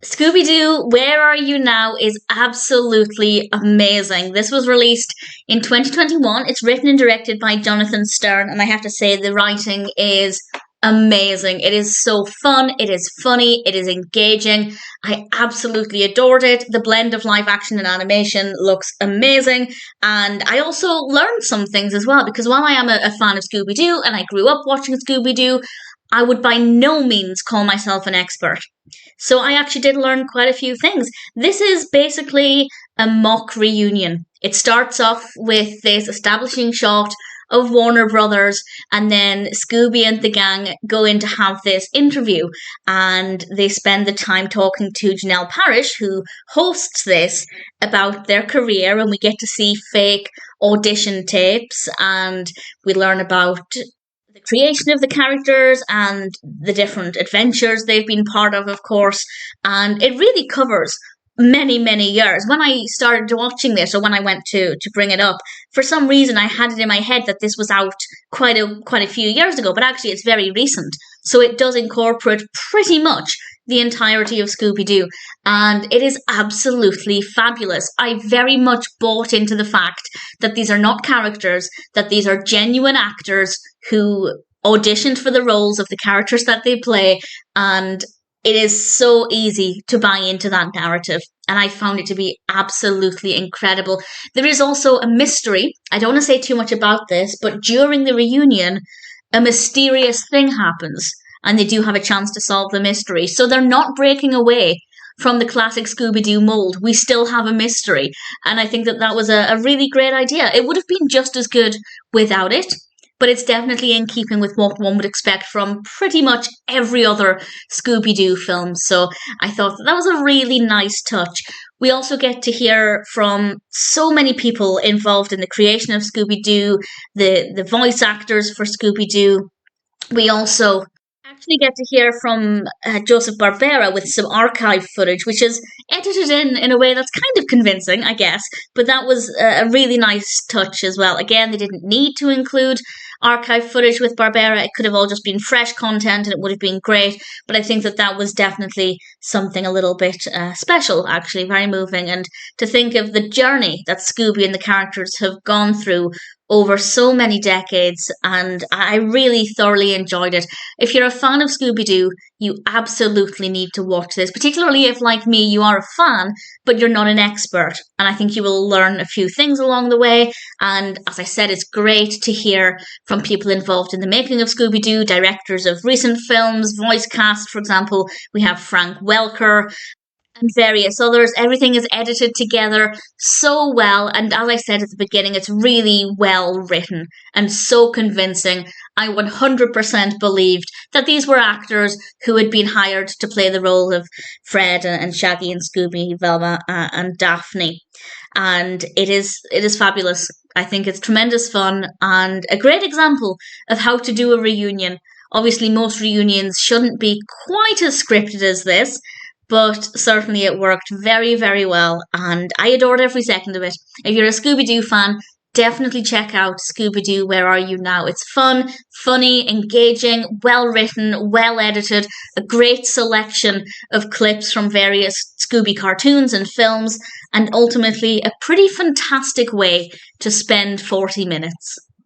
Scooby-Doo, Where Are You Now is absolutely amazing. This was released in 2021. It's written and directed by Jonathan Stern, and I have to say the writing is amazing. It is so fun, it is funny, it is engaging. I absolutely adored it. The blend of live action and animation looks amazing, and I also learned some things as well, because while I am a fan of Scooby-Doo and I grew up watching Scooby-Doo, I would by no means call myself an expert. So I actually did learn quite a few things. This is basically a mock reunion. It starts off with this establishing shot of Warner Brothers, and then Scooby and the gang go in to have this interview, and they spend the time talking to Janel Parrish, who hosts this, about their career, and we get to see fake audition tapes, and we learn about the creation of the characters and the different adventures they've been part of course, and it really covers many, many years. When I started watching this, or when I went to bring it up, for some reason I had it in my head that this was out quite a few years ago, but actually it's very recent. So it does incorporate pretty much the entirety of Scooby-Doo, and it is absolutely fabulous. I very much bought into the fact that these are not characters, that these are genuine actors who auditioned for the roles of the characters that they play, and it is so easy to buy into that narrative, and I found it to be absolutely incredible. There is also a mystery. I don't want to say too much about this, but during the reunion, a mysterious thing happens, and they do have a chance to solve the mystery. So they're not breaking away from the classic Scooby-Doo mold. We still have a mystery, and I think that was a really great idea. It would have been just as good without it, but it's definitely in keeping with what one would expect from pretty much every other Scooby-Doo film. So I thought that was a really nice touch. We also get to hear from so many people involved in the creation of Scooby-Doo, the voice actors for Scooby-Doo. We also actually get to hear from Joseph Barbera with some archive footage, which is edited in a way that's kind of convincing, I guess, but that was a really nice touch as well. Again, they didn't need to include archive footage with Barbera. It could have all just been fresh content and it would have been great, but I think that was definitely something a little bit special, actually, very moving. And to think of the journey that Scooby and the characters have gone through over so many decades, and I really thoroughly enjoyed it. If you're a fan of Scooby-Doo, you absolutely need to watch this, particularly if, like me, you are a fan, but you're not an expert. And I think you will learn a few things along the way. And as I said, it's great to hear from people involved in the making of Scooby-Doo, directors of recent films, voice cast, for example. We have Frank Welker and various others. Everything is edited together so well, and as I said at the beginning, it's really well written and so convincing. I 100% believed that these were actors who had been hired to play the role of Fred and Shaggy and Scooby, Velma and Daphne, and it is fabulous. I think it's tremendous fun and a great example of how to do a reunion. Obviously, most reunions shouldn't be quite as scripted as this, but certainly it worked very, very well, and I adored every second of it. If you're a Scooby-Doo fan, definitely check out Scooby-Doo, Where Are You Now? It's fun, funny, engaging, well-written, well-edited, a great selection of clips from various Scooby cartoons and films, and ultimately a pretty fantastic way to spend 40 minutes.